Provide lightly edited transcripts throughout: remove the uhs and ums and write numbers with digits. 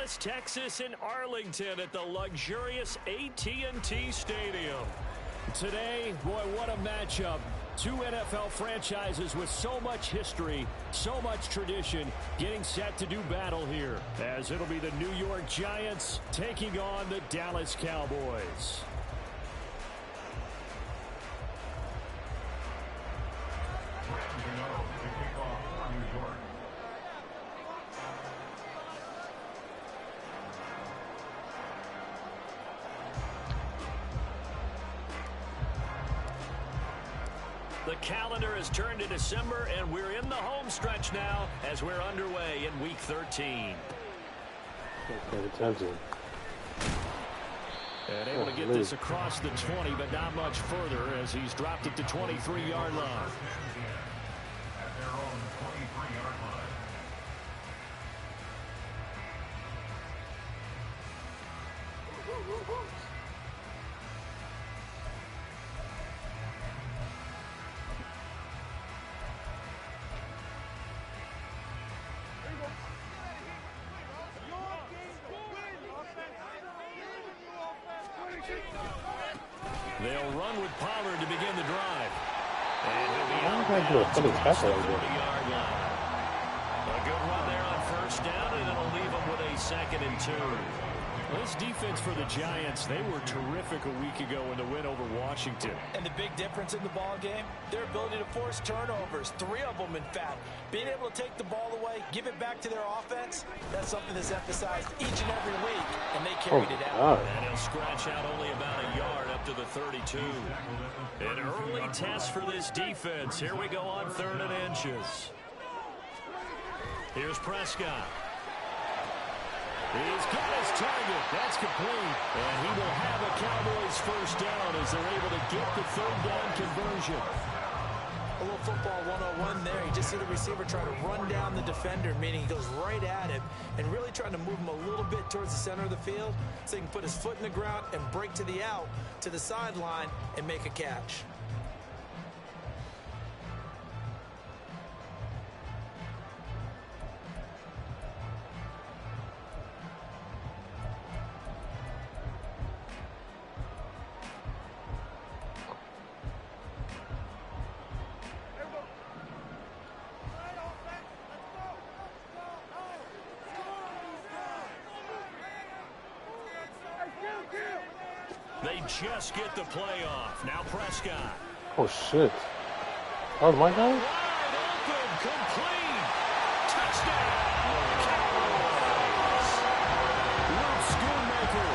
Dallas, Texas, in Arlington at the luxurious AT&T Stadium. Today, boy, what a matchup. Two NFL franchises with so much history, so much tradition, getting set to do battle here, as it'll be the New York Giants taking on the Dallas Cowboys. The calendar has turned to December, and we're in the home stretch now as we're underway in Week 13. And able to get this across the 20, but not much further as he's dropped it to 23-yard line. They'll run with Pollard to begin the drive. And he'll be out to the 30-yard line. A good run there on first down, and it'll leave them with a 2nd and 2. This defense for the Giants, they were terrific a week ago in the win over Washington. And the big difference in the ball game, their ability to force turnovers, 3 of them in fact. Being able to take the ball away, give it back to their offense, that's something that's emphasized each and every week, and they carried it out. And he'll scratch out only about a yard up to the 32. An early test for this defense. Here we go on 3rd and inches. Here's Prescott. He's got his target. That's complete. And he will have a Cowboys first down as they're able to get the 3rd down conversion. A little football 101 there. You just see the receiver try to run down the defender, meaning he goes right at him and really trying to move him a little bit towards the center of the field so he can put his foot in the ground and break to the out, to the sideline, and make a catch. They just get the play off. Now Prescott. Oh, shit. That was my guy? Wide open, complete. Touchdown, Cowboys. Luke Schoonmaker,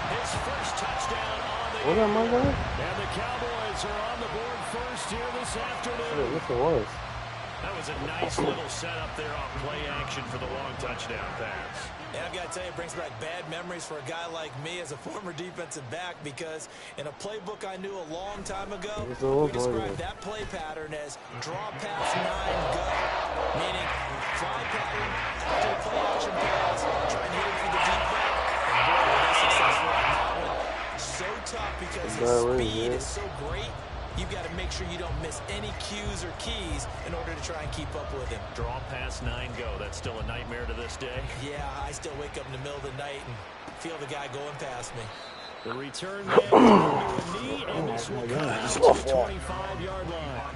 his first touchdown on the Was that my guy? And the Cowboys are on the board first here this afternoon. Yeah, yes, it was. That was a nice little setup there on play action for the long touchdown pass. And I've got to tell you, it brings back bad memories for a guy like me as a former defensive back, because in a playbook I knew a long time ago, we described that play pattern as draw pass 9 go, meaning fly pattern after the play action pass, try and hit it for the deep ball. And boy, were they successful on that one. So tough because his speed is so great. You've got to make sure you don't miss any cues or keys in order to try and keep up with him. Draw past 9 go. That's still a nightmare to this day. Yeah, I still wake up in the middle of the night and feel the guy going past me. The return man to a knee, and this will cut to the 25-yard line.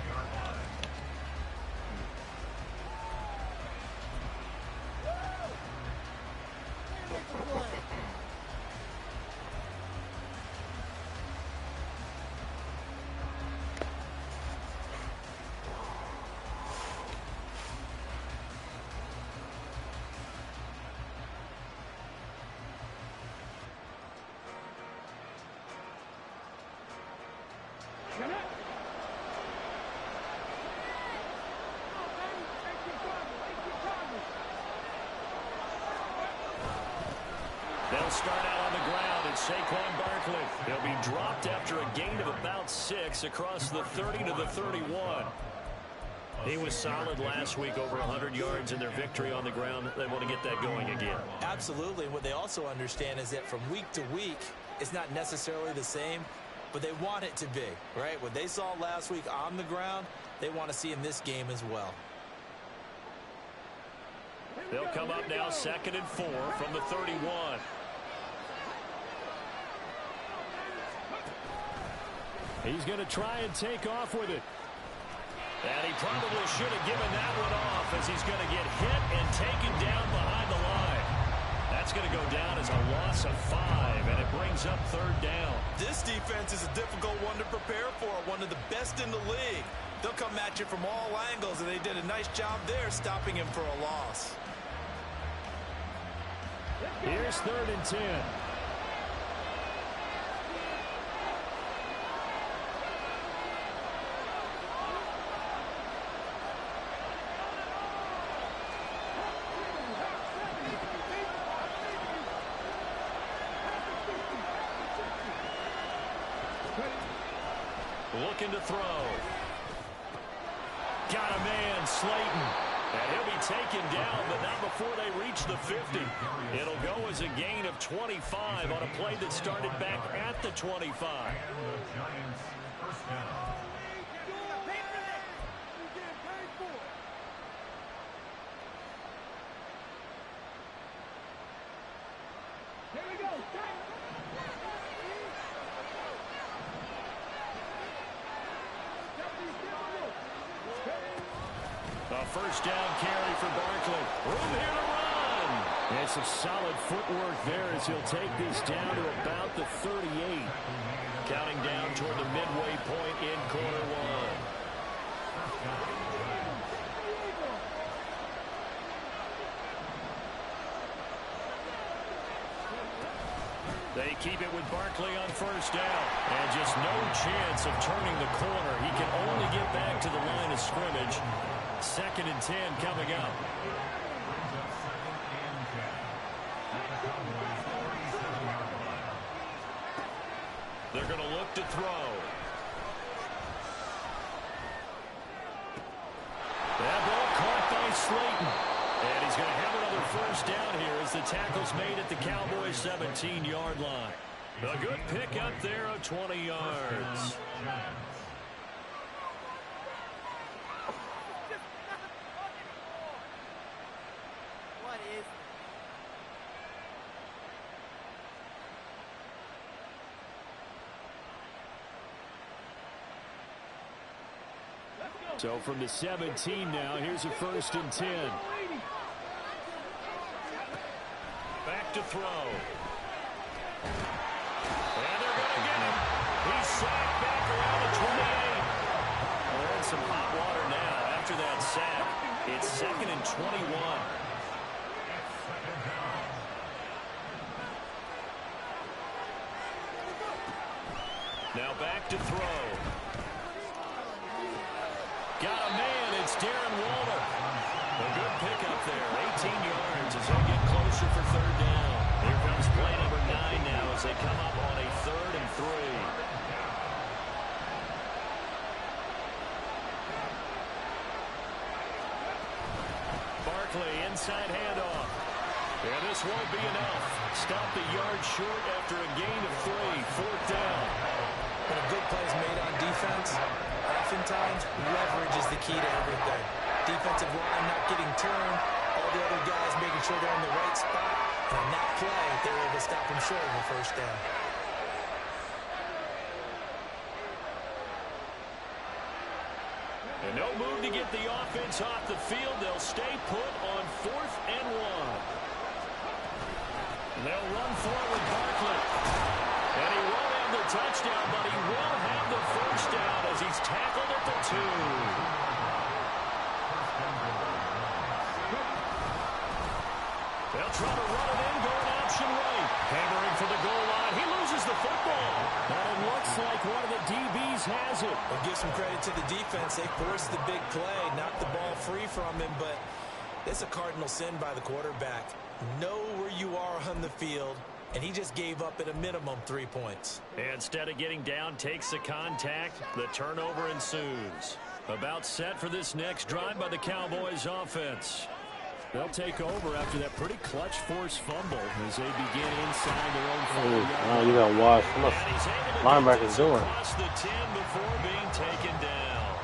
They'll start out on the ground, and Saquon Barkley. He'll be dropped after a gain of about 6 across the 30 to the 31. He was solid last week, over 100 yards in their victory on the ground. They want to get that going again. Absolutely. What they also understand is that from week to week, it's not necessarily the same, but they want it to be, right? What they saw last week on the ground, they want to see in this game as well. They'll come up now 2nd and 4 from the 31. He's going to try and take off with it. And he probably should have given that one off as he's going to get hit and taken down behind the line. That's going to go down as a loss of 5, and it brings up 3rd down. This defense is a difficult one to prepare for, one of the best in the league. They'll come at you from all angles, and they did a nice job there stopping him for a loss. Here's 3rd and 10. Looking to throw. Got a man, Slayton. And he'll be taken down, but not before they reach the 50. It'll go as a gain of 25 on a play that started back at the 25. A first down carry for Barkley. Room here to run. And some solid footwork there as he'll take this down to about the 38. Counting down toward the midway point in quarter 1. They keep it with Barkley on first down. And just no chance of turning the corner. He can only get back to the line of scrimmage. 2nd and 10 coming up. They're going to look to throw. That ball caught by Slayton. And he's going to have another first down here as the tackle's made at the Cowboys' 17-yard line. A good pick up there of 20 yards. So from the 17 now, here's a 1st and 10. Back to throw. And they're going to get him. He's sacked back around the 28. We're in some hot water now after that sack. It's 2nd and 21. Now back to throw. Got a man, it's Darren Waller. A good pickup there, 18 yards as they get closer for 3rd down. Here comes play number 9 now as they come up on a 3rd and 3. Barkley, inside handoff. And this won't be enough. Stop the yard short after a gain of 3, 4th down. When a good play is made on defense, oftentimes leverage is the key to everything. Defensive line not getting turned, all the other guys making sure they're in the right spot. And on that play, they're able to stop them short of the first down. And no move to get the offense off the field. They'll stay put on 4th and 1. They'll run forward Barkley. And he won't have the touchdown, but he will have the first down as he's tackled at the 2. They'll try to run it in, going option right. Hammering for the goal line. He loses the football. And it looks like one of the DBs has it. We'll give some credit to the defense. They forced the big play, knocked the ball free from him, but it's a cardinal sin by the quarterback. Know where you are on the field, and he just gave up at a minimum 3 points. Instead of getting down, takes the contact. The turnover ensues. About set for this next drive by the Cowboys offense. They'll take over after that pretty clutch force fumble as they begin inside their own 40-yard. You got to watch. What the linebackers doing? Across the 10 before being taken down.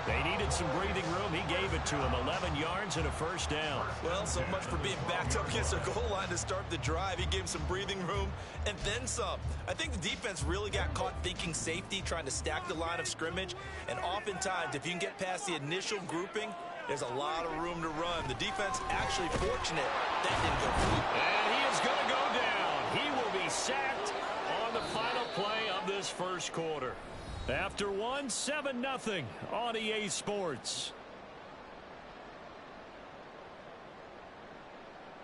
They needed some breathing room. He gave it to him. 11 yards and a first down. Well, so much for being backed up against their goal line to start the drive. He gave him some breathing room and then some. I think the defense really got caught thinking safety, trying to stack the line of scrimmage. And oftentimes, if you can get past the initial grouping, there's a lot of room to run. The defense actually fortunate that didn't go through. And he is going to go down. He will be sacked on the final play of this first quarter. After one, 7-0 on EA Sports.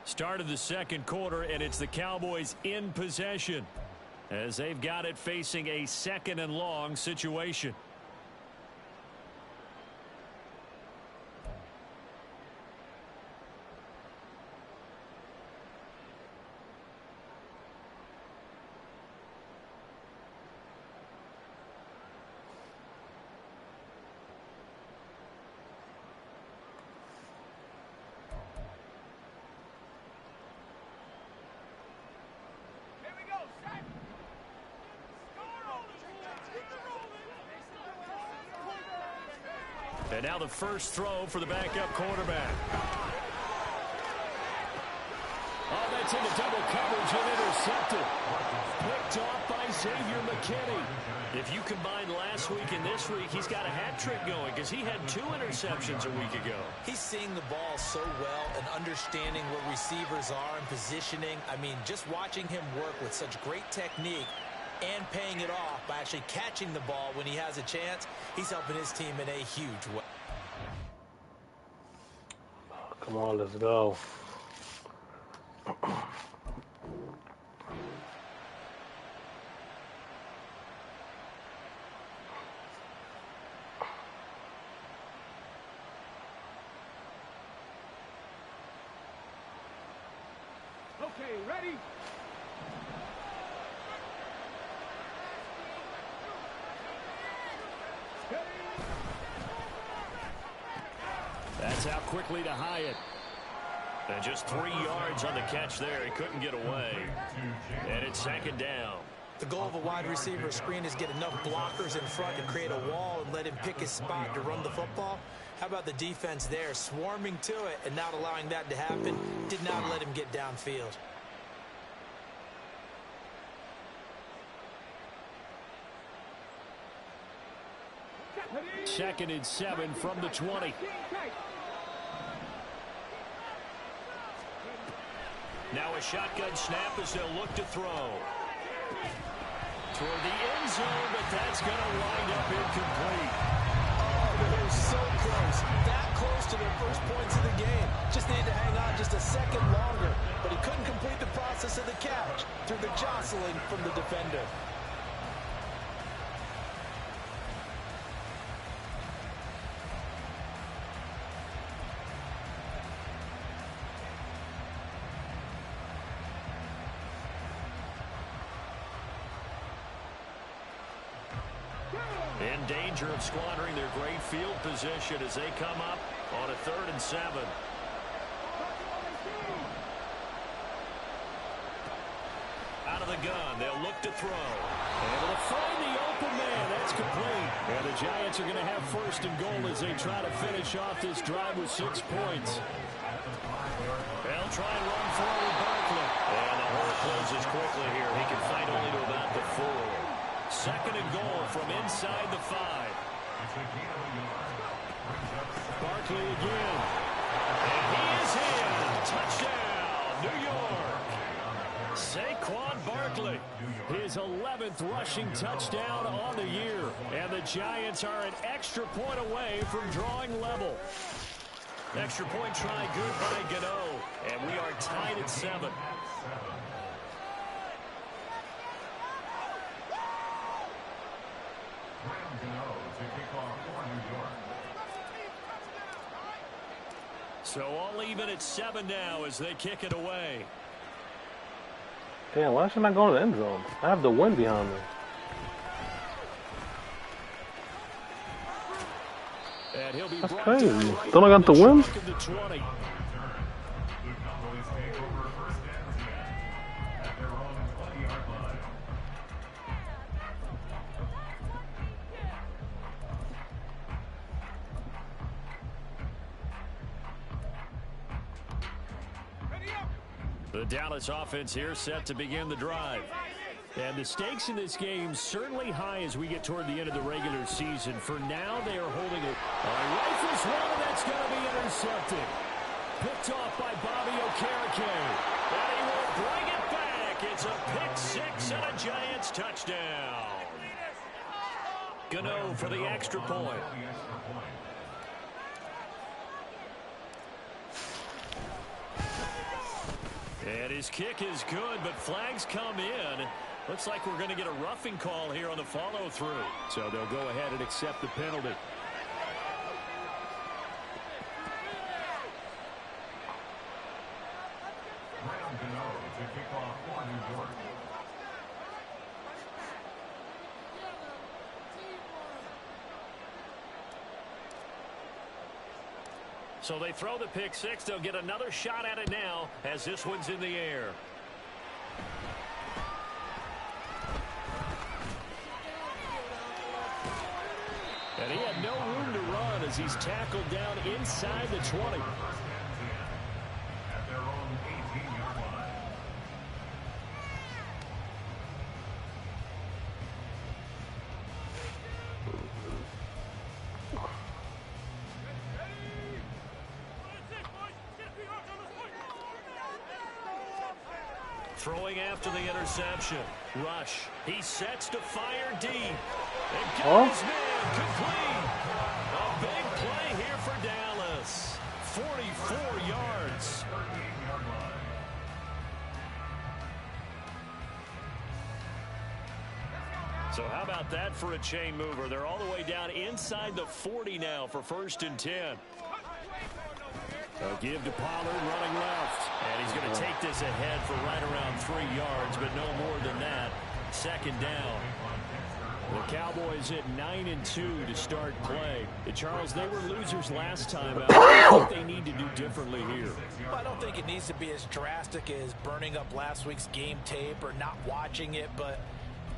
Start of the second quarter, and it's the Cowboys in possession as they've got it facing a 2nd and long situation. And now the first throw for the backup quarterback. Oh, that's into double coverage and intercepted. Picked off by Xavier McKinney. If you combine last week and this week, he's got a hat trick going because he had 2 interceptions a week ago. He's seeing the ball so well and understanding where receivers are and positioning. I mean, just watching him work with such great technique and paying it off by actually catching the ball when he has a chance, he's helping his team in a huge way. Come on, let's go. Okay, ready? That's out quickly to Hyatt. And just 3 yards on the catch there. He couldn't get away. And it's 2nd down. The goal of a wide receiver screen is get enough blockers in front to create a wall and let him pick his spot to run the football. How about the defense there, swarming to it and not allowing that to happen? Did not let him get downfield. Second and 7 from the 20. Now a shotgun snap as they'll look to throw. Toward the end zone, but that's going to wind up incomplete. Oh, they're so close. That close to their first points of the game. Just needed to hang on just a second longer. But he couldn't complete the process of the catch through the jostling from the defender. In danger of squandering their great field position as they come up on a 3rd and 7. Out of the gun, they'll look to throw. Able to find the open man. That's complete. And the Giants are going to have 1st and goal as they try to finish off this drive with 6 points. They'll try and run forward Barkley. And the hole closes quickly here. He can fight only to about the 4. 2nd and goal from inside the 5. Barkley again. And he is in. Touchdown, New York. Saquon Barkley, his 11th rushing touchdown on the year. And the Giants are an extra point away from drawing level. Extra point try good by Gano. And we are tied at 7. So all even at 7 now as they kick it away. Damn, why should I go to the end zone? I have the wind behind me. And he'll be That's brought crazy. down right Don't I got the wind? of the 20. The Dallas offense here set to begin the drive. And the stakes in this game certainly high as we get toward the end of the regular season. For now, they are holding it. Rifles one, and that's going to be intercepted. Picked off by Bobby Okereke. And he will bring it back. It's a pick six and a Giants touchdown. Gano for the extra point. And his kick is good, but flags come in. Looks like we're going to get a roughing call here on the follow-through. So they'll go ahead and accept the penalty. So they throw the pick six. They'll get another shot at it now as this one's in the air. And he had no room to run as he's tackled down inside the 20. At their own 18-yard line. Throwing after the interception. Rush. He sets to fire deep. And got his man complete. A big play here for Dallas. 44 yards. So how about that for a chain mover? They're all the way down inside the 40 now for 1st and 10. They'll give to Pollard running left. And he's going to take this ahead for right around 3 yards, but no more than that. 2nd down. The Cowboys at 9-2 to start play. Charles, they were losers last time out. What do they need to do differently here? Well, I don't think it needs to be as drastic as burning up last week's game tape or not watching it, but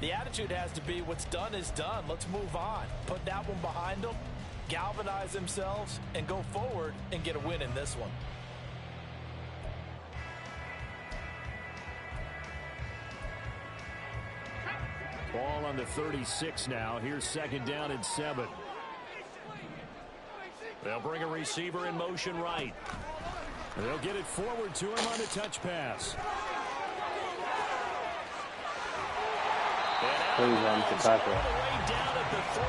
the attitude has to be what's done is done. Let's move on. Put that one behind them, galvanize themselves, and go forward and get a win in this one. Ball on the 36 now. Here's 2nd down and 7. They'll bring a receiver in motion right. They'll get it forward to him on the touch pass. Please run to tackle. All the way down at the 3.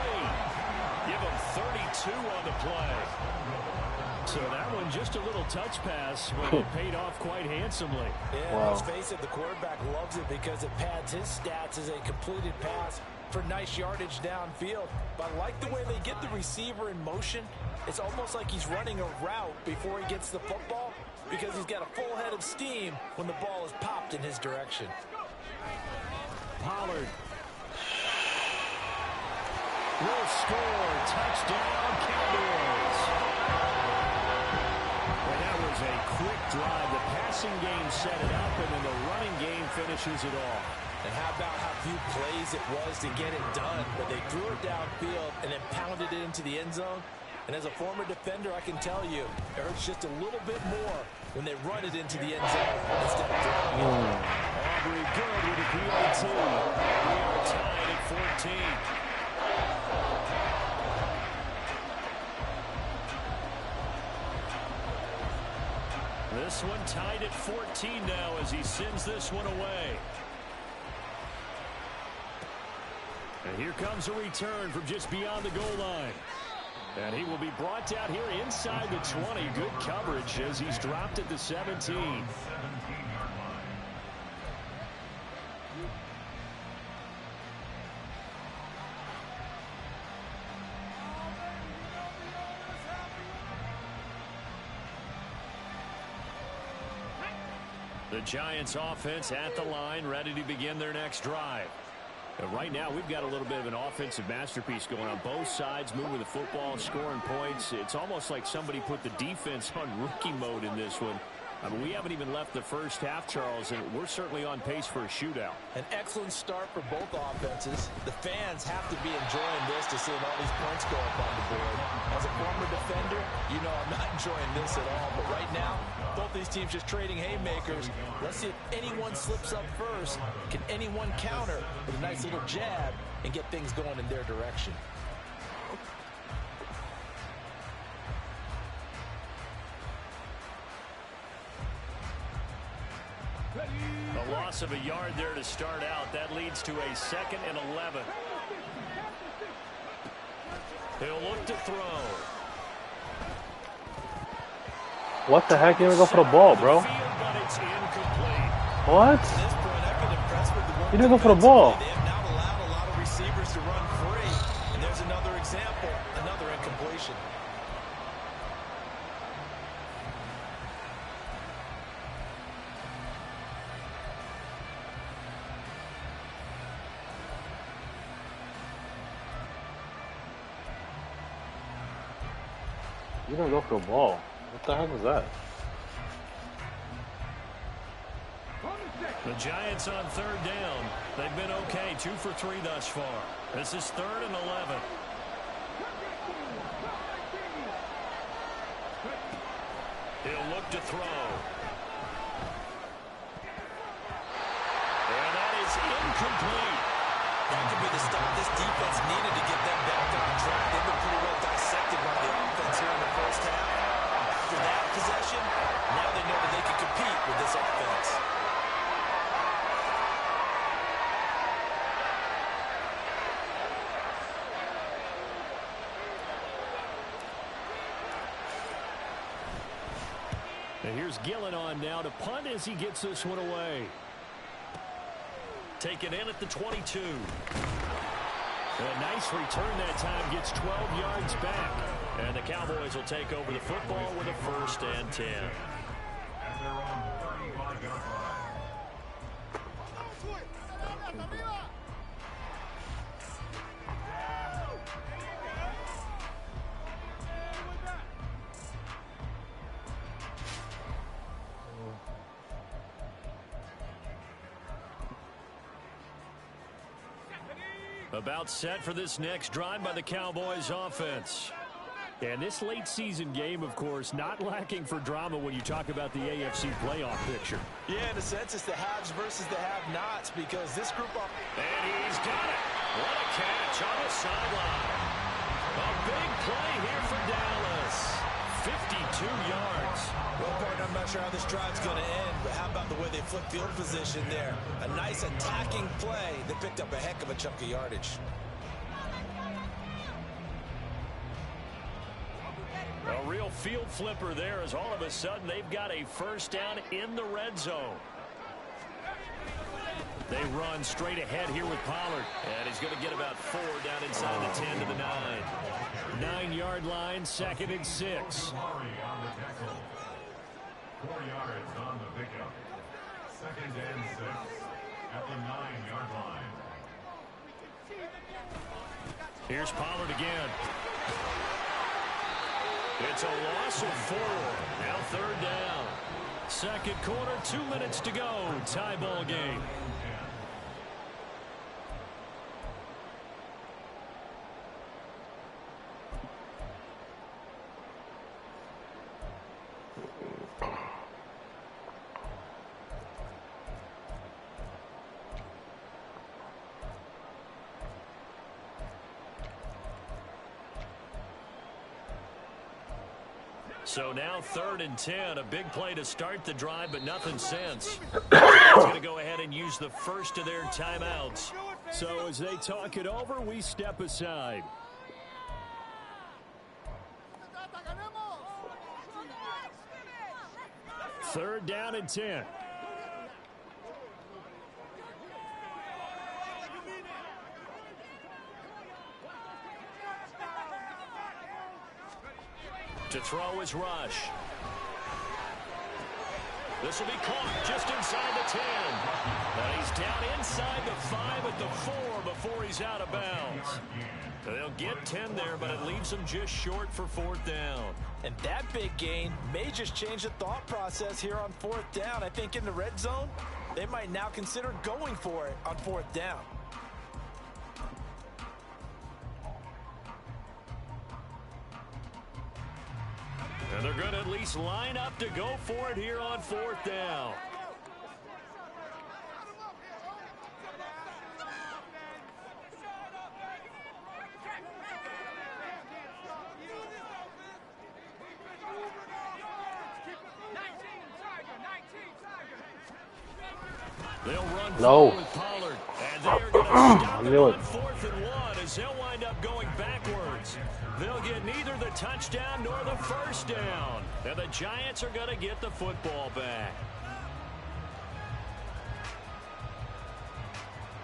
Give him 32 on the play. So that one, just a little touch pass, but it paid off quite handsomely. Yeah, wow. Let's face it, the quarterback loves it because it pads his stats as a completed pass for nice yardage downfield. But I like the way they get the receiver in motion. It's almost like he's running a route before he gets the football because he's got a full head of steam when the ball is popped in his direction. Pollard will score. Touchdown, Cowboys. And that was a quick drive. The passing game set it up, and then the running game finishes it off. And how about how few plays it was to get it done, but they threw it downfield and then pounded it into the end zone. And as a former defender, I can tell you, it hurts just a little bit more when they run it into the end zone instead of dropping it. Aubrey good with a PAT. We are tied at 14. This one tied at 14 now as he sends this one away. And here comes a return from just beyond the goal line. And he will be brought down here inside the 20. Good coverage as he's dropped at the 17. The Giants offense at the line, ready to begin their next drive. And right now, we've got a little bit of an offensive masterpiece going on both sides, moving the football, scoring points. It's almost like somebody put the defense on rookie mode in this one. I mean, we haven't even left the first half, Charles, and we're certainly on pace for a shootout. An excellent start for both offenses. The fans have to be enjoying this to seeing all these points go up on the board. As a former defender, you know I'm not enjoying this at all. But right now, both these teams just trading haymakers. Let's see if anyone slips up first. Can anyone counter with a nice little jab and get things going in their direction? A loss of a yard there to start out. That leads to a 2nd and 11. He'll look to throw. What the heck? You didn't go for the ball, bro. What? You didn't go for the ball. They have now allowed a lot of receivers to run free. And there's another example, another incompletion. You didn't go for the ball. What the heck was that? The Giants on 3rd down. They've been okay, 2 for 3 thus far. This is 3rd and 11. He'll look to throw. And that is incomplete. That could be the stop this defense needed to get them back on track. They've been pretty well dissected by the offense here in the first half. After that possession, now they know that they can compete with this offense. And here's Gillen on now to punt as he gets this one away. Taken in at the 22. A nice return that time, gets 12 yards back. And the Cowboys will take over the football with a 1st and 10. At their own 35-yard line. About set for this next drive by the Cowboys offense. And this late season game, of course, not lacking for drama when you talk about the AFC playoff picture. Yeah, in a sense, it's the haves versus the have-nots because this group of... And he's got it. What a catch on the sideline. A big play here for Dallas. 52 yards. Well, partner, I'm not sure how this drive's going to end, but how about the way they flip field position there? A nice attacking play that picked up a heck of a chunk of yardage. A real field flipper there as all of a sudden they've got a 1st down in the red zone. They run straight ahead here with Pollard. And he's going to get about 4 down inside the 10 to the 9. 9-yard line, 2nd and 6. Murray on the tackle. 4 yards on the pickup. 2nd and 6 at the 9-yard line. Here's Pollard again. It's a loss of 4. Now 3rd down. 2nd quarter, 2 minutes to go. Tie ball game. So now 3rd and 10, a big play to start the drive, but nothing since. He's going to go ahead and use the first of their timeouts. So as they talk it over, we step aside. Third down and 10. To throw is Rush. This will be caught just inside the 10. And he's down inside the 5 at the 4 before he's out of bounds. They'll get 10 there, but it leaves them just short for 4th down. And that big gain may just change the thought process here on 4th down. I think in the red zone, they might now consider going for it on 4th down. And they're going to at least line up to go for it here on 4th down. They'll run with Pollard, and they are going to stop it on 4th and 1 as they'll wind up going backwards. They'll get neither the touchdown nor the first down, and the Giants are going to get the football back.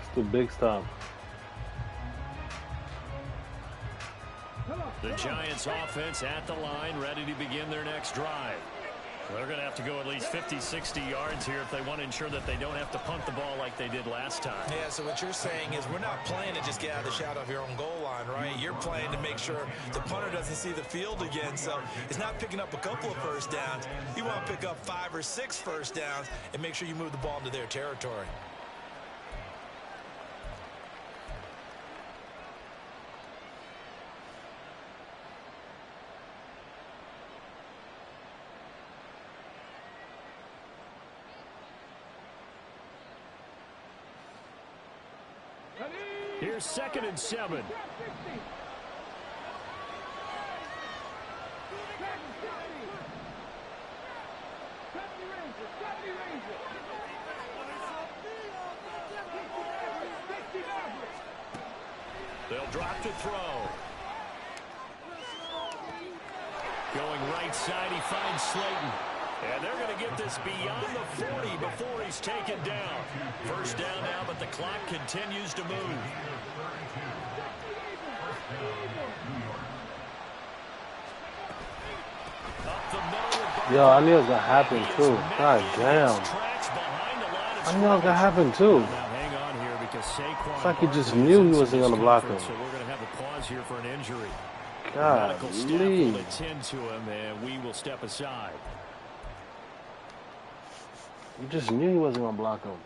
It's the big stop. The Giants offense at the line, ready to begin their next drive. They're going to have to go at least 50, 60 yards here if they want to ensure that they don't have to punt the ball like they did last time. Yeah, so what you're saying is we're not playing to just get out of the shadow of your own goal line, right? You're playing to make sure the punter doesn't see the field again. So it's not picking up a couple of first downs. You want to pick up 5 or 6 first downs and make sure you move the ball into their territory. Here's 2nd and 7. They'll drop to throw. Going right side, he finds Slayton. And they're going to get this beyond the 40 before he's taken down. First down now, but the clock continues to move. Yo, I knew it was going to happen too. God damn. I knew it was going to happen too. It's like he just knew he wasn't going to block him. So we're going to have a pause here for an injury. God, medical staff will attend to him, and we will step aside. You just knew he wasn't going to block him.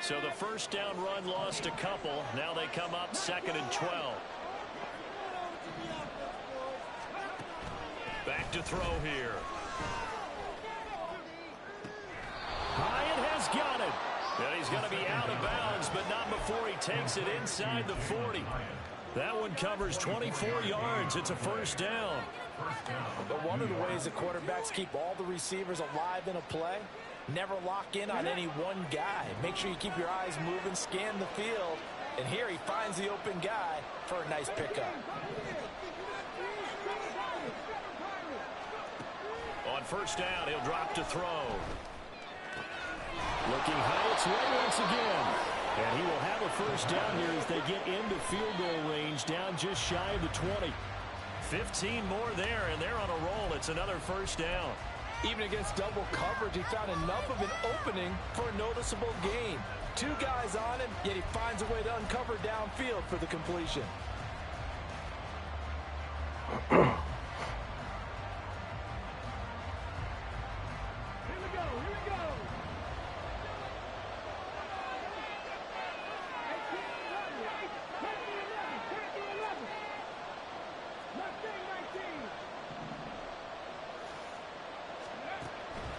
So the first down run lost a couple. Now they come up 2nd and 12. Back to throw here. Hyatt has got it. And he's going to be out of bounds, but not before he takes it inside the 40. That one covers 24 yards. It's a first down. But one of the ways that quarterbacks keep all the receivers alive in a play, never lock in on any one guy. Make sure you keep your eyes moving, scan the field. And here he finds the open guy for a nice pickup. On first down, he'll drop to throw. Looking Hyatt's way once again. And he will have a first down here as they get into field goal range, down just shy of the 20. 15 more there, and they're on a roll. It's another first down. Even against double coverage, he found enough of an opening for a noticeable gain. 2 guys on him, yet he finds a way to uncover downfield for the completion.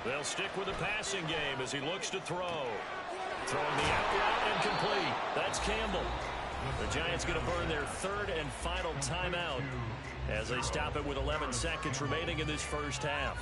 They'll stick with the passing game as he looks to throw. Throwing the out route and complete. That's Campbell. The Giants going to burn their 3rd and final timeout as they stop it with 11 seconds remaining in this first half.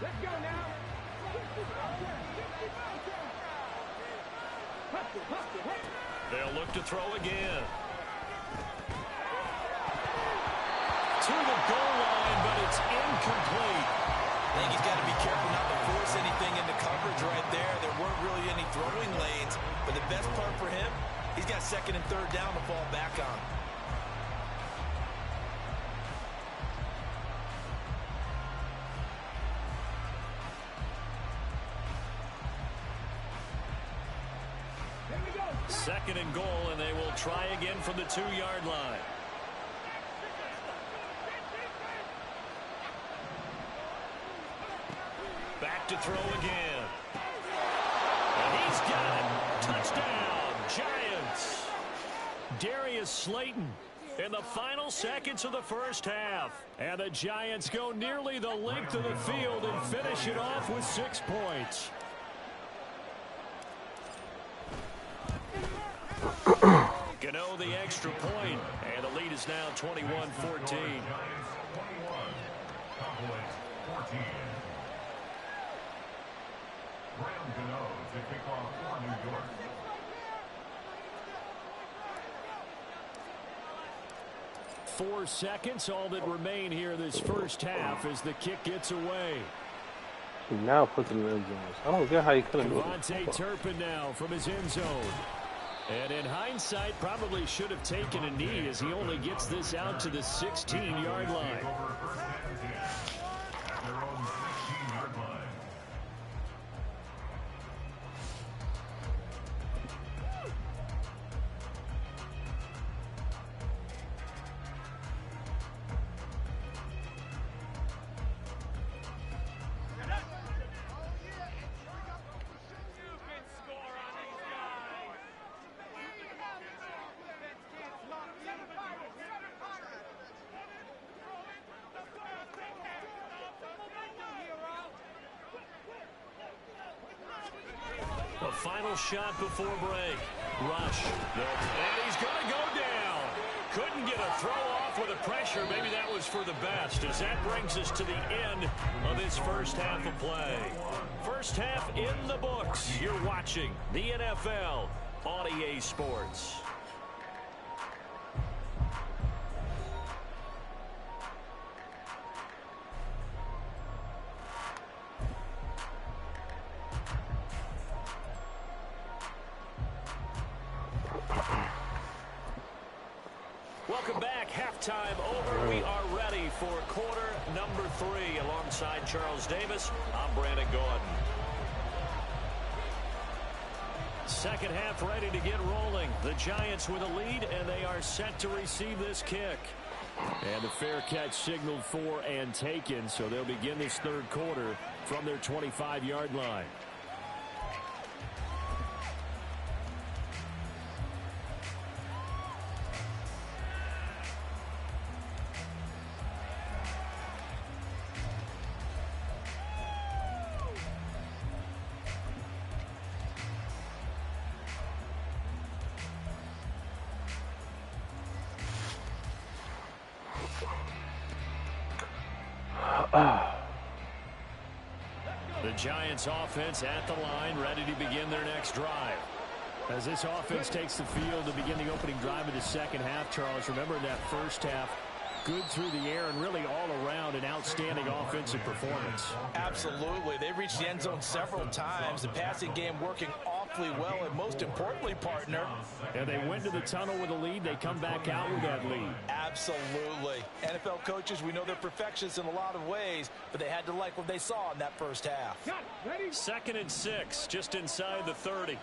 Let's go now. They'll look to throw again. to the goal line, but it's incomplete. I think he's got to be careful not to force anything into coverage right there. There weren't really any throwing lanes, but the best part for him, he's got second and third down to fall back on. Second and goal, and they will try again from the 2-yard line. Back to throw again. And he's got it. Touchdown, Giants. Darius Slayton in the final seconds of the first half. And the Giants go nearly the length of the field and finish it off with 6 points. Gano the extra point, and the lead is now 21-14. Giants 21, Cowboys 14. Graham Gano to kick off for New York. Four seconds, all that remain here this first half as the kick gets away. He now puts it in the end zone. I don't get how you couldn't do it. Devontae Turpin now from his end zone. And in hindsight, probably should have taken a knee as he only gets this out to the 16-yard line. Over first and 10 at their own 16-yard line. The final shot before break. Rush. And he's going to go down. Couldn't get a throw off with the pressure. Maybe that was for the best, as that brings us to the end of this first half of play. First half in the books. You're watching the NFL on EA Sports. Welcome back. Halftime over. We are ready for quarter number 3. Alongside Charles Davis, I'm Brandon Gordon. Second half ready to get rolling. The Giants with a lead, and they are set to receive this kick. And the fair catch signaled for and taken, so they'll begin this third quarter from their 25-yard line. The Giants offense at the line, ready to begin their next drive. As this offense takes the field to begin the opening drive of the second half, Charles, remember in that first half, good through the air and really all around an outstanding offensive performance. Absolutely. They reached the end zone several times. The passing game working awfully well, and most importantly, partner. And they went to the tunnel with a lead. They come back out with that lead. Absolutely. NFL coaches, we know they're perfectionists in a lot of ways, but they had to like what they saw in that first half. Second and 6, just inside the 30.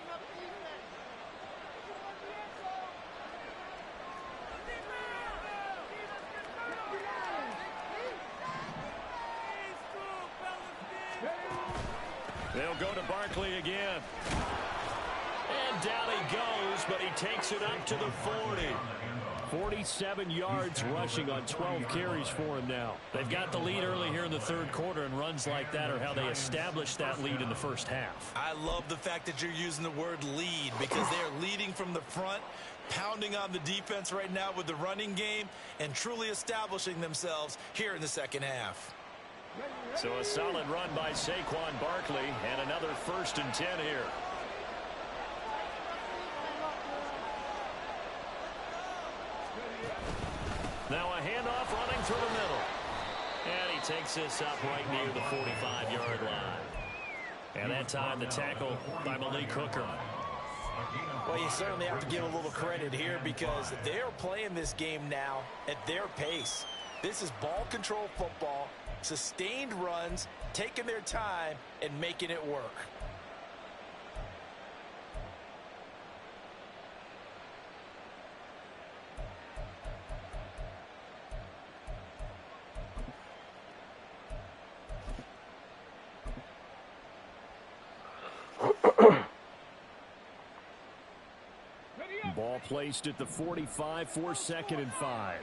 They'll go to Barkley again. And down he goes, but he takes it up to the 40. 47 yards rushing on 12 carries for him now. They've got the lead early here in the third quarter, and runs like that are how they established that lead in the first half. I love the fact that you're using the word lead, because they're leading from the front, pounding on the defense right now with the running game, and truly establishing themselves here in the second half. So a solid run by Saquon Barkley, and another 1st and 10 here. Now a handoff running through the middle. And he takes this up right near the 45-yard line. And that time the tackle by Malik Hooker. Well, you certainly have to give a little credit here because they're playing this game now at their pace. This is ball control football, sustained runs, taking their time, and making it work. Ball placed at the 45 for 2nd and 5.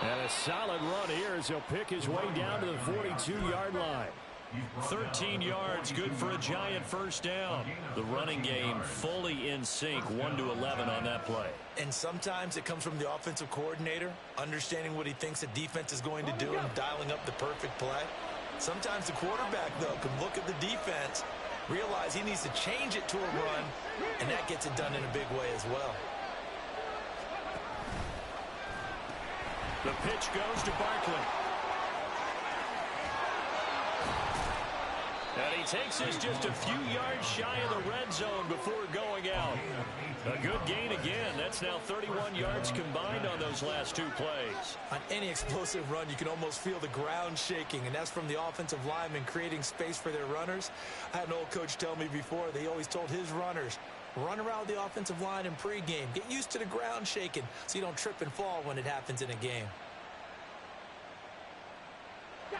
And a solid run here as he'll pick his way down to the 42-yard line. 13 yards, good for a Giant first down. The running game fully in sync, 1-11 on that play. And sometimes it comes from the offensive coordinator, understanding what he thinks the defense is going to do and dialing up the perfect play. Sometimes the quarterback, though, can look at the defense, realize he needs to change it to a run, and that gets it done in a big way as well. The pitch goes to Barkley. And he takes this just a few yards shy of the red zone before going out. A good gain again. That's now 31 yards combined on those last two plays. On any explosive run, you can almost feel the ground shaking, and that's from the offensive linemen creating space for their runners. I had an old coach tell me before, they always told his runners, run around the offensive line in pregame. Get used to the ground shaking so you don't trip and fall when it happens in a game.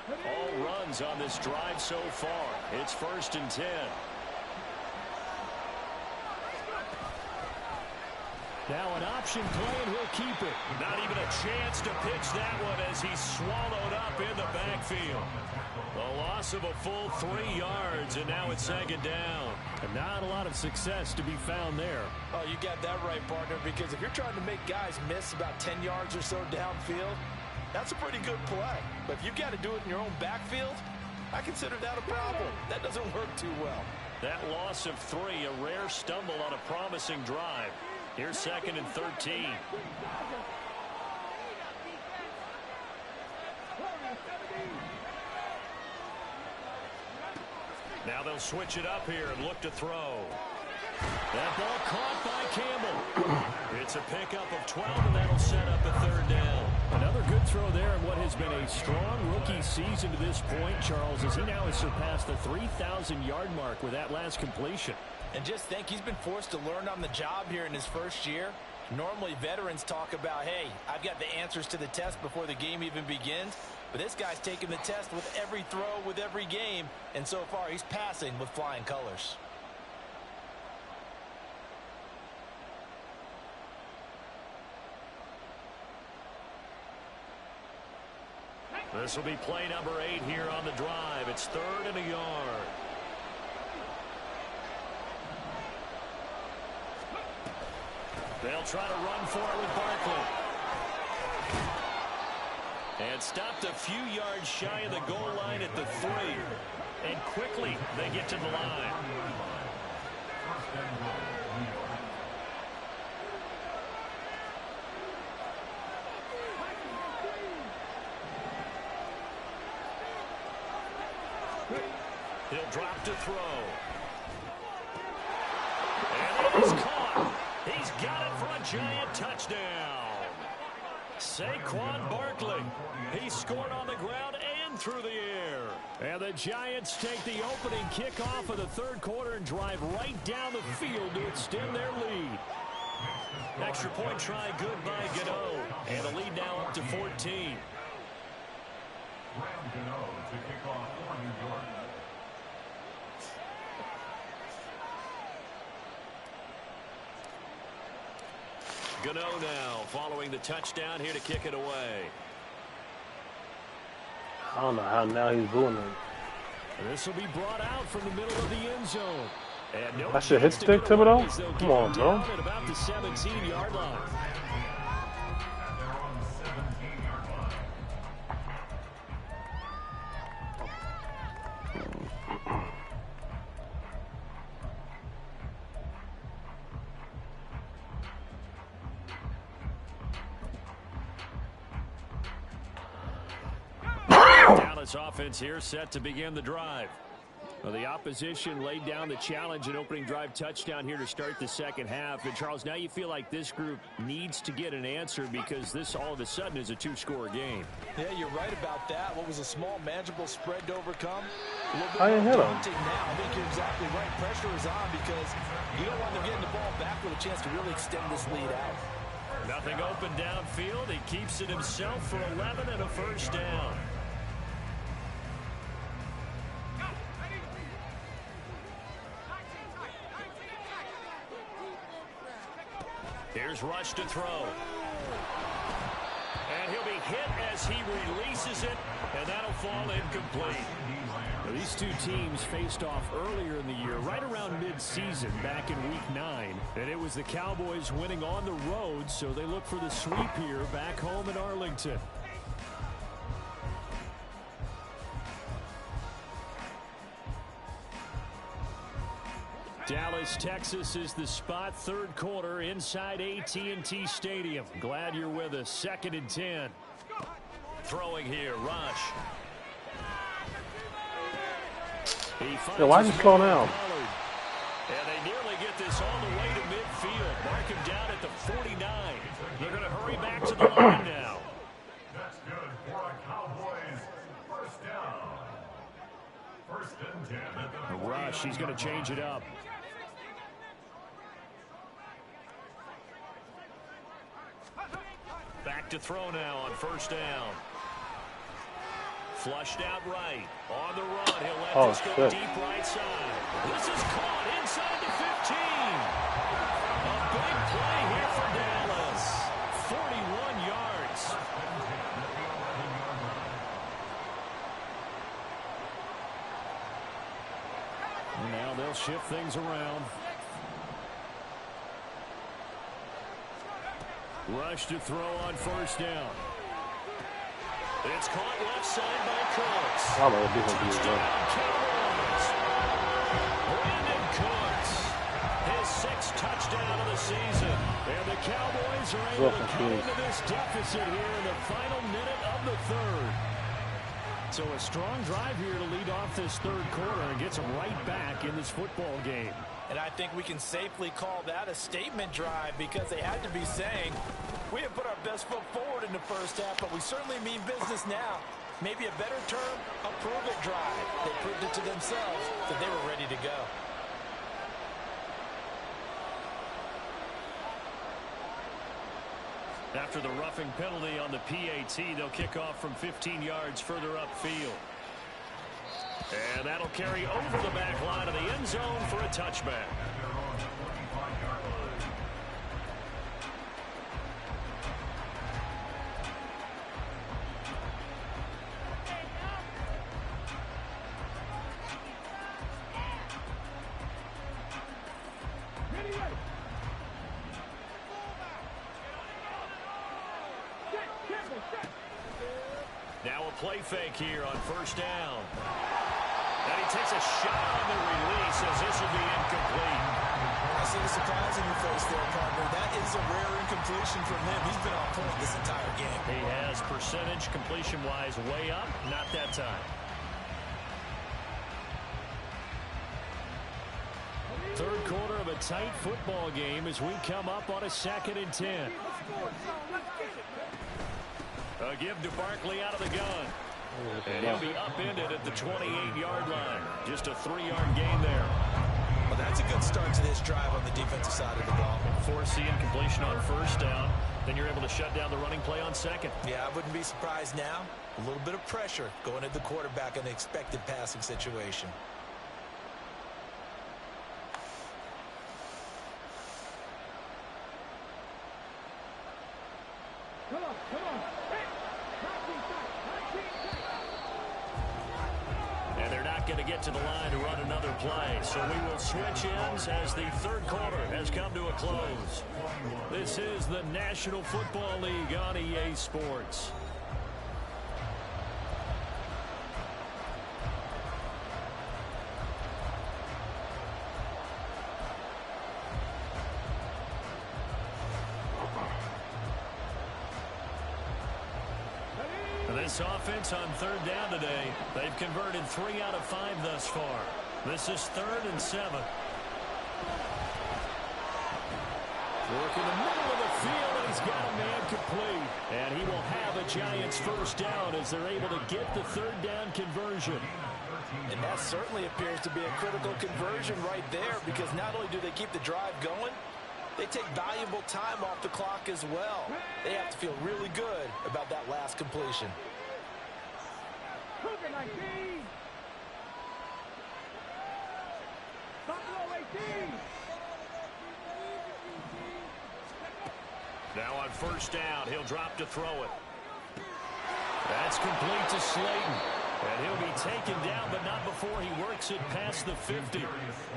All runs on this drive so far. It's 1st and 10. Now an option play, and he'll keep it. Not even a chance to pitch that one as he's swallowed up in the backfield. A loss of a full 3 yards, and now it's 2nd down. And not a lot of success to be found there. Oh, you got that right, partner, because if you're trying to make guys miss about 10 yards or so downfield, that's a pretty good play. But if you've got to do it in your own backfield, I consider that a problem. That doesn't work too well. That loss of 3, a rare stumble on a promising drive. Here's 2nd and 13. Now they'll switch it up here and look to throw. That ball caught by Campbell. It's a pickup of 12, and that'll set up a 3rd down. Another good throw there in what has been a strong rookie season to this point, Charles, as he now has surpassed the 3,000-yard mark with that last completion. And just think, he's been forced to learn on the job here in his first year. Normally, veterans talk about, hey, I've got the answers to the test before the game even begins. But this guy's taking the test with every throw, with every game. And so far, he's passing with flying colors. This will be play number 8 here on the drive. It's 3rd and a yard. They'll try to run for it with Barkley. And stopped a few yards shy of the goal line at the 3. And quickly they get to the line. He'll drop to throw. And it is caught. He's got it for a Giant touchdown. Saquon Barkley. He scored on the ground and through the air. And the Giants take the opening kickoff of the 3rd quarter and drive right down the field to extend their lead. Extra point try good by Gano. And the lead now up to 14. Graham Gano to kick off for New York. Gano now following the touchdown here to kick it away. I don't know how now he's booing him. This will be brought out from the middle of the end zone. And no That shit hit stick, Thibodeau? Come on, bro. At about the 17-yard line. They're on the 17-yard line. Dallas offense here set to begin the drive. Well, the opposition laid down the challenge and opening drive touchdown here to start the second half. And, Charles, now you feel like this group needs to get an answer because this all of a sudden is a two-score game. Yeah, you're right about that. What was a small, manageable spread to overcome? I didn't hit him. Now. I think you're exactly right. Pressure is on because you don't want them getting the ball back with a chance to really extend this lead out. Nothing open downfield. He keeps it himself for 11 and a first down. Here's Rush to throw. And he'll be hit as he releases it, and that'll fall incomplete. Now, these two teams faced off earlier in the year, right around mid-season, back in Week 9. And it was the Cowboys winning on the road, so they look for the sweep here back home in Arlington. Dallas, Texas is the spot. Third quarter inside AT&T Stadium. Glad you're with us. 2nd and 10. Throwing here, Rush. Yeah, why did you slow down? And they nearly get this all the way to midfield. Mark him down at the 49. They're going to hurry back to the line now. That's good for a Cowboys first down. 1st and 10 at the Rush, he's going to change it up. Back to throw now on 1st down. Flushed out right. On the run. He'll let this go deep right side. This is caught inside the 15. A big play here for Dallas. 41 yards. And now they'll shift things around. Rush to throw on 1st down. It's caught left side by Cooks. Touchdown, Cowboys. Brandon Cooks, his 6th touchdown of the season. And the Cowboys are able to cut into this deficit here in the final minute of the 3rd. So a strong drive here to lead off this 3rd quarter and gets them right back in this football game. And I think we can safely call that a statement drive because they had to be saying, we have put our best foot forward in the first half, but we certainly mean business now. Maybe a better term, a prove-it drive. They proved it to themselves that they were ready to go. After the roughing penalty on the PAT, they'll kick off from 15 yards further upfield. And that'll carry over the back line of the end zone for a touchback. Now a play fake here on 1st down. And he takes a shot on the release as this will be incomplete. I see the surprise in your face there, partner. That is a rare incompletion from him. He's been on point this entire game. He has percentage completion-wise way up. Not that time. 3rd quarter of a tight football game as we come up on a 2nd and 10. A give to Barkley out of the gun. And he'll be upended at the 28-yard line. Just a 3-yard gain there. Well, that's a good start to this drive on the defensive side of the ball. Force the incompletion on 1st down. Then you're able to shut down the running play on 2nd. Yeah, I wouldn't be surprised now. A little bit of pressure going at the quarterback in the expected passing situation. Come on. And they're not going to get to the line to run another play. So we will switch ends as the 3rd quarter has come to a close. This is the National Football League on EA Sports. this offense on third down today. They've converted 3 out of 5 thus far. This is 3rd and 7. Work in the middle of the field, and he's got a man complete. And he will have a Giants first down as they're able to get the third down conversion. And that certainly appears to be a critical conversion right there, because not only do they keep the drive going, they take valuable time off the clock as well. They have to feel really good about that last completion. Now on first down, he'll drop to throw it. That's complete to Slayton. And he'll be taken down, but not before he works it past the 50.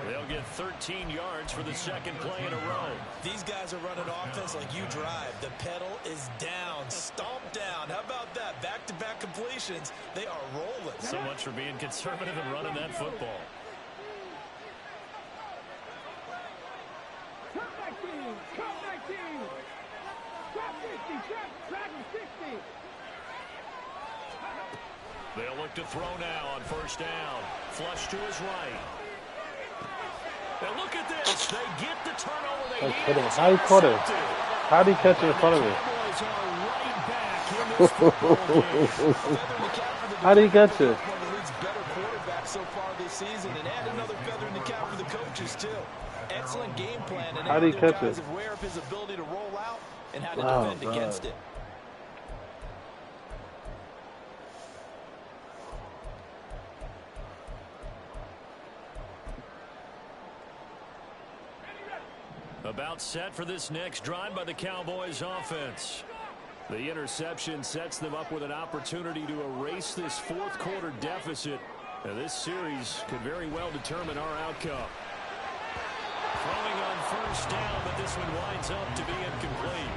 They'll get 13 yards for the second play in a row. These guys are running offense like you drive. The pedal is down, stomp down. How about that? Back-to-back completions. They are rolling. So much for being conservative and running that football. Trap 19, trap 19, trap 50, trap 60. They'll look to throw now on first down. Flush to his right. And look at this. They get the turnover they need. How he caught it? How did he catch it in front of me? How did he catch it? One of the league's better quarterbacks so far this season, and add another feather in the cap for the coaches too. Excellent game plan, and how did he catch it? Aware of his ability to roll out and how to defend against it. About set for this next drive by the Cowboys offense. The interception sets them up with an opportunity to erase this fourth quarter deficit. Now, this series could very well determine our outcome. Throwing on first down, but this one winds up to be incomplete.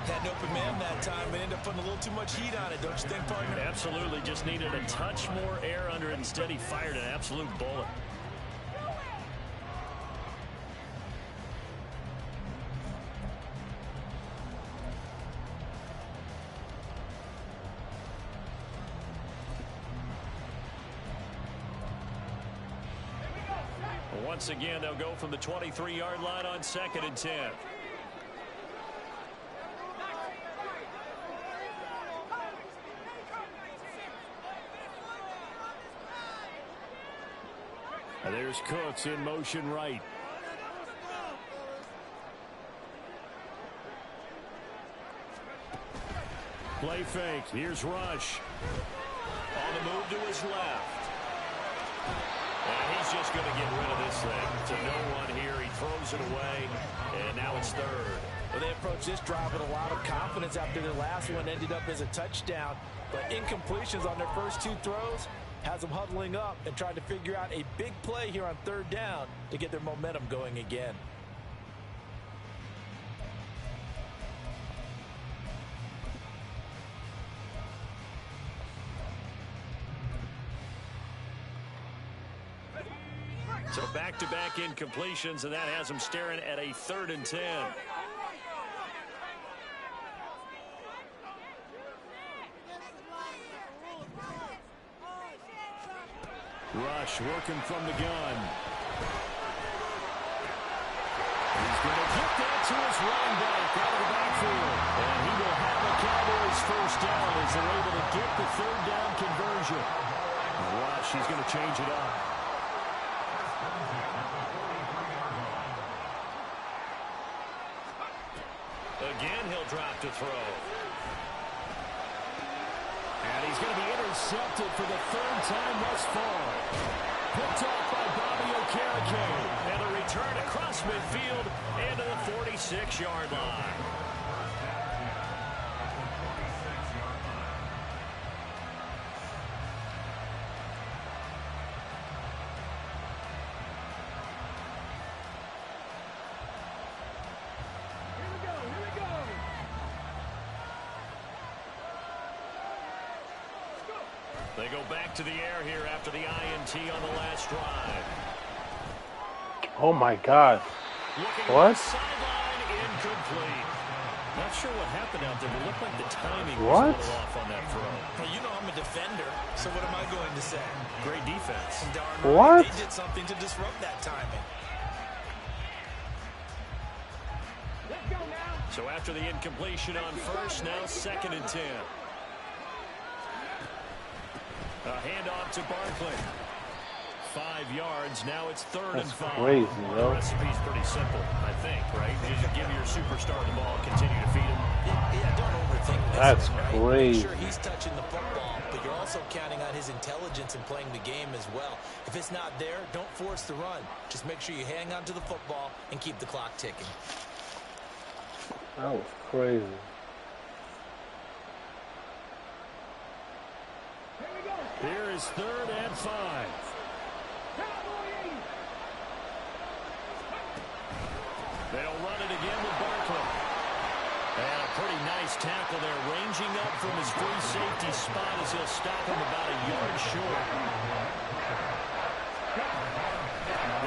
Had an open man that time and ended up putting a little too much heat on it, don't you think, partner? Absolutely, just needed a touch more air under it. Instead, he fired an absolute bullet. Once again, they'll go from the 23-yard line on 2nd and 10. And there's Cooks in motion right. Play fake. Here's Rush. On the move to his left. And he's just going to get rid of this thing. To no one here. He throws it away. And now it's 3rd. Well, they approached this drive with a lot of confidence after their last one ended up as a touchdown. But incompletions on their first 2 throws has them huddling up and trying to figure out a big play here on 3rd down to get their momentum going again. So back-to-back incompletions, and that has them staring at a 3rd and 10. Rush working from the gun. He's going to get that to his running back out of the backfield. And he will have the Cowboys first down as they're able to get the 3rd down conversion. Rush, he's going to change it up. Again, he'll drop to throw. And he's going to be intercepted for the 3rd time thus far. Picked off by Bobby Okereke. And a return across midfield into the 46-yard line. They go back to the air here after the INT on the last drive. Oh my God. Looking what? Sideline incomplete. Not sure what happened out there, but it looked like the timing was a little off on that throw. Well, you know I'm a defender, so what am I going to say? Great defense. Darn What? right. They did something to disrupt that timing. Let's go now. So after the incompletion on first, now 2nd and 10. A handoff to Barkley. 5 yards. Now it's 3rd and 5. Crazy, The recipe's pretty simple, I think, right? You just give your superstar the ball, continue to feed him. Yeah, don't overthink this. That's right? crazy. Sure, he's touching the football, but you're also counting on his intelligence in playing the game as well. If it's not there, don't force the run. Just make sure you hang on to the football and keep the clock ticking. That was crazy. Here we go. Here is 3rd and 5. Cowboys. They'll run it again with Barkley. And a pretty nice tackle there, ranging up from his free safety spot as he'll stop him about a yard short.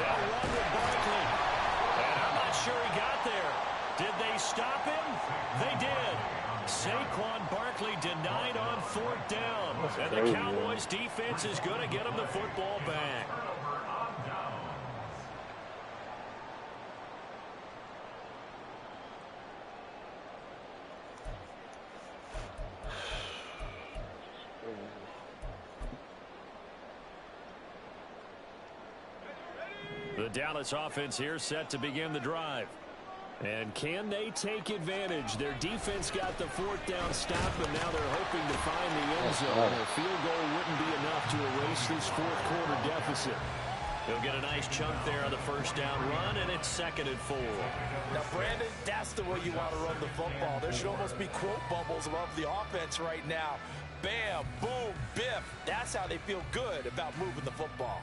They'll run with Barkley. And I'm not sure he got there. Did they stop him? They did. Saquon Barkley denied on 4th down. And the Cowboys defense is going to get him the football back. The Dallas offense here set to begin the drive. And can they take advantage? Their defense got the 4th down stop, but now they're hoping to find the end zone. A field goal wouldn't be enough to erase this 4th quarter deficit. They'll get a nice chunk there on the 1st down run, and it's 2nd and 4. Now, Brandon, that's the way you want to run the football. There should almost be quote bubbles above the offense right now. Bam, boom, biff. That's how they feel good about moving the football.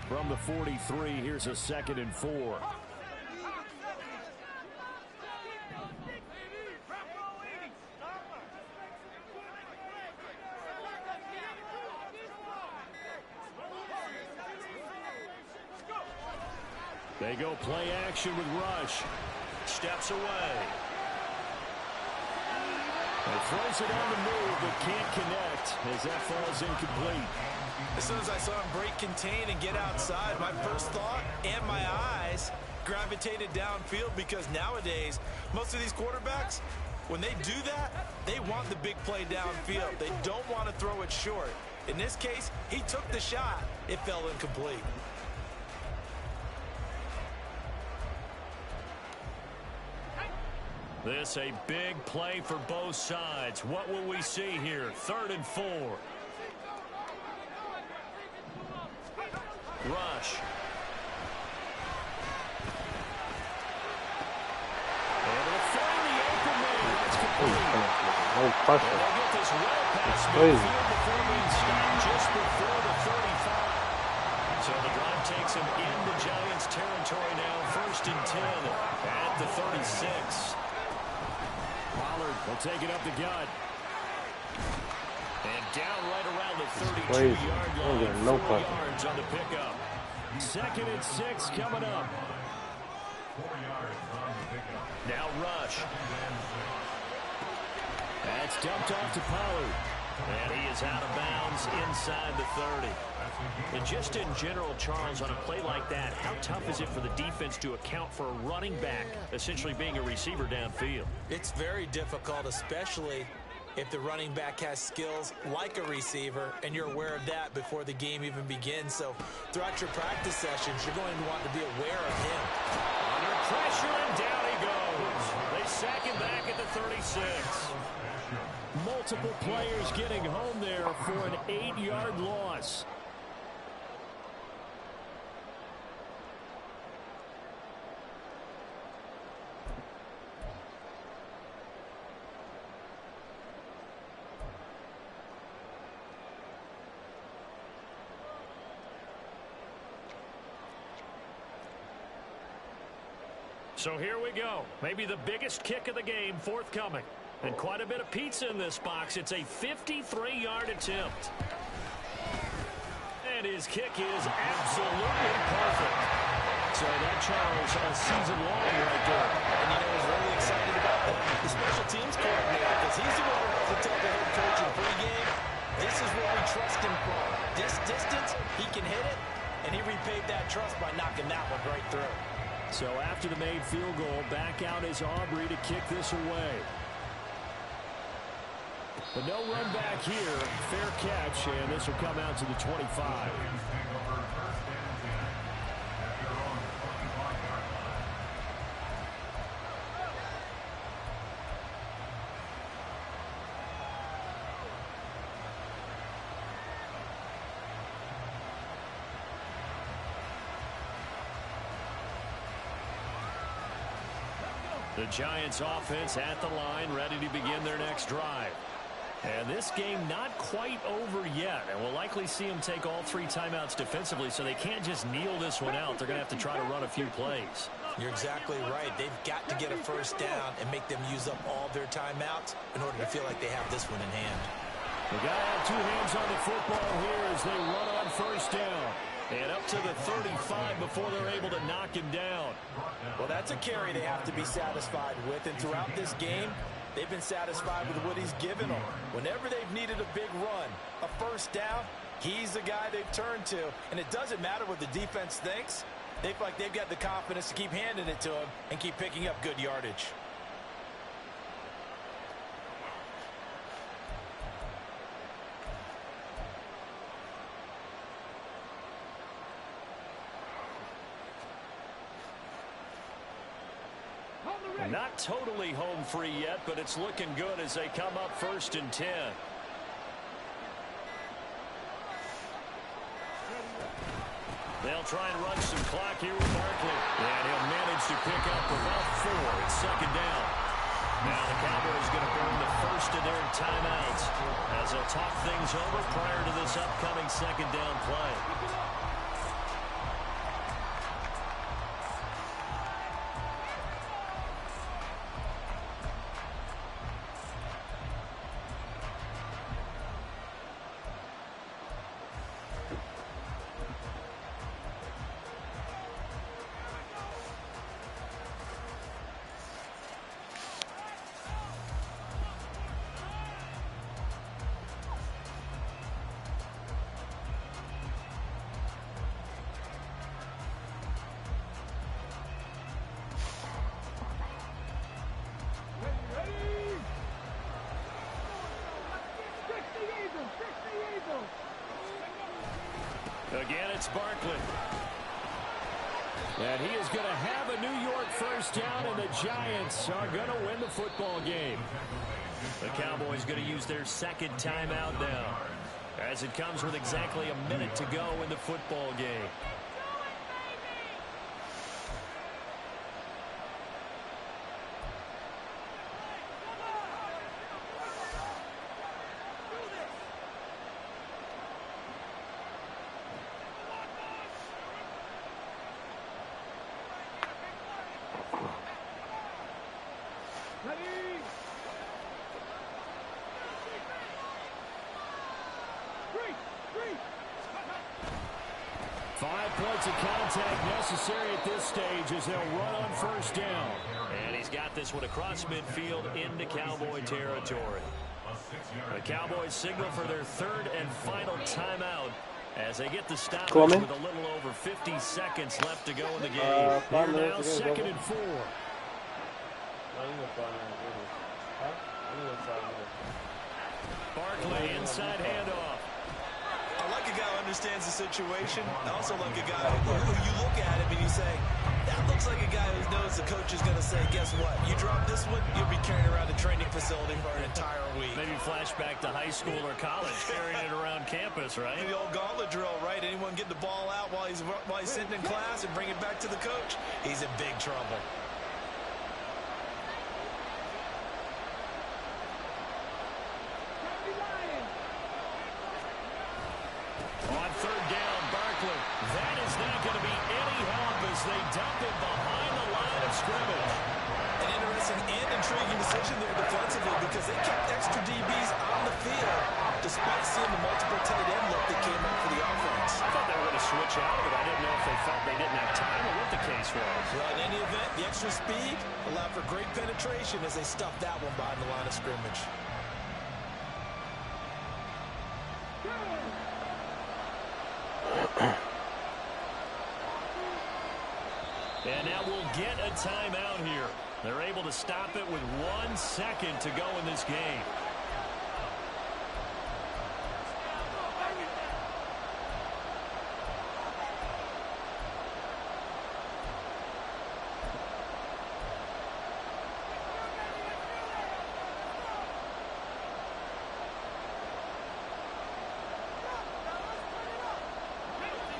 From the 43, here's a 2nd and 4. They go play action with Rush. Steps away. And throws it on the move, but can't connect as that falls incomplete. As soon as I saw him break contain and get outside, my first thought and my eyes gravitated downfield, because nowadays, most of these quarterbacks, when they do that, they want the big play downfield. They don't want to throw it short. In this case, he took the shot. It fell incomplete. This a big play for both sides. What will we see here? 3rd and 4. Rush. Able to find the open man. It's complete. No pressure. They'll get this well past Crazy. midfield before being stopped just before the 35. So the drive takes him into Giants territory now. 1st and 10 at the 36. Pollard will take it up the gut. And down right around the 32-yard line. No 4 yards on the pickup. 2nd and 6 coming up. 4 yards on the pickup. Now Rush. That's dumped off to Pollard. And he is out of bounds inside the 30. And just in general, Charles, on a play like that, how tough is it for the defense to account for a running back essentially being a receiver downfield? It's very difficult, especially if the running back has skills like a receiver, and you're aware of that before the game even begins. So throughout your practice sessions, you're going to want to be aware of him. Under pressure, and down he goes. They sack him back at the 36. Multiple players getting home there for an 8-yard loss. So here we go. Maybe the biggest kick of the game forthcoming. And quite a bit of pizza in this box. It's a 53-yard attempt. And his kick is absolutely perfect. So that, Charles, a season long right there. And you know, he's really excited about that. The special teams coordinator, because he's the one who has to tell the head coach in pregame, this is what we trust him for. This distance, he can hit it, and he repaid that trust by knocking that one right through. So after the made field goal, back out is Aubrey to kick this away. But no run back here. Fair catch, and this will come out to the 25. The Giants offense at the line, ready to begin their next drive. And this game not quite over yet, and we'll likely see them take all 3 timeouts defensively, so they can't just kneel this one out. They're going to have to try to run a few plays. You're exactly right. They've got to get a first down and make them use up all their timeouts in order to feel like they have this one in hand. They got to have 2 hands on the football here as they run on first down. And up to the 35 before they're able to knock him down. Well, that's a carry they have to be satisfied with. And throughout this game, they've been satisfied with what he's given them. Whenever they've needed a big run, a first down, he's the guy they've turned to. And it doesn't matter what the defense thinks. They feel like they've got the confidence to keep handing it to him and keep picking up good yardage. Not totally home free yet, but it's looking good as they come up 1st and 10. They'll try and run some clock here with Barkley. And he'll manage to pick up about 4. It's 2nd down. Now the Cowboys going to burn the first of their timeouts as they'll talk things over prior to this upcoming 2nd down play. Again, it's Barkley. And he is going to have a New York first down, and the Giants are going to win the football game. The Cowboys going to use their 2nd timeout now, as it comes with exactly a minute to go in the football game. Ready? 5 points of contact necessary at this stage as they'll run on first down. And he's got this one across midfield into Cowboy territory. The Cowboys signal for their 3rd and final timeout as they get the stop with a little over 50 seconds left to go in the game. They're now 2nd and 4. Barkley, inside handoff. I like a guy who understands the situation. I also like a guy who you look at him and you say, that looks like a guy who knows the coach is going to say, guess what? You drop this one, you'll be carrying around the training facility for an entire week. Maybe flashback to high school or college, carrying it around campus, right? The old gauntlet drill, right? Anyone get the ball out while he's sitting in class and bring it back to the coach? He's in big trouble. On 3rd down, Barkley. That is not going to be any help as they dump it behind the line of of scrimmage. An interesting and intriguing decision there defensively because they kept extra DBs on the field despite seeing the multiple tight end look that came out for the offense. I thought they were going to switch out of it. I didn't know if they felt they didn't have time or what the case was. Well, in any event, the extra speed allowed for great penetration as they stuffed that one behind the line of scrimmage. And now we'll get a timeout here. They're able to stop it with 1 second to go in this game.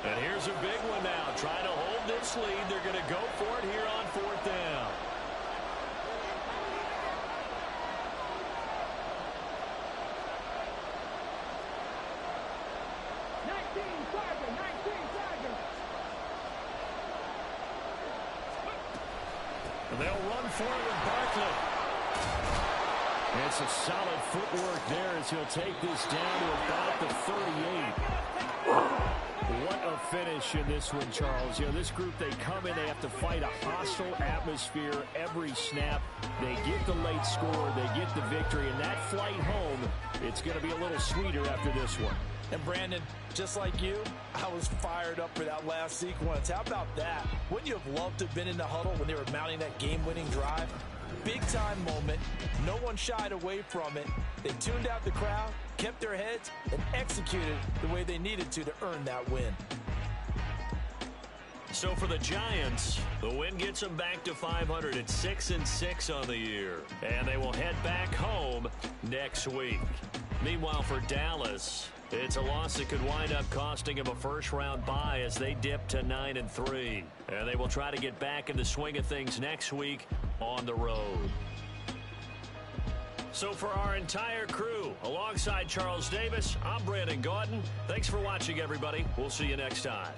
And here's a big one now. Trying to hold this lead. They're going to go for it here on 4th down. They'll run for it with Barkley. It's a solid footwork there as he'll take this down to about the 38. What a finish in this one, Charles. You know, this group, they come in, they have to fight a hostile atmosphere every snap. They get the late score, they get the victory, and that flight home, it's going to be a little sweeter after this one. And Brandon, just like you, I was fired up for that last sequence. How about that? Wouldn't you have loved to have been in the huddle when they were mounting that game-winning drive? Big-time moment. No one shied away from it. They tuned out the crowd, kept their heads, and executed the way they needed to earn that win. So for the Giants, the win gets them back to 500 at 6-6 on the year. And they will head back home next week. Meanwhile, for Dallas, it's a loss that could wind up costing them a first-round bye as they dip to 9-3. And they will try to get back in the swing of things next week on the road. So for our entire crew, alongside Charles Davis, I'm Brandon Gaudin. Thanks for watching, everybody. We'll see you next time.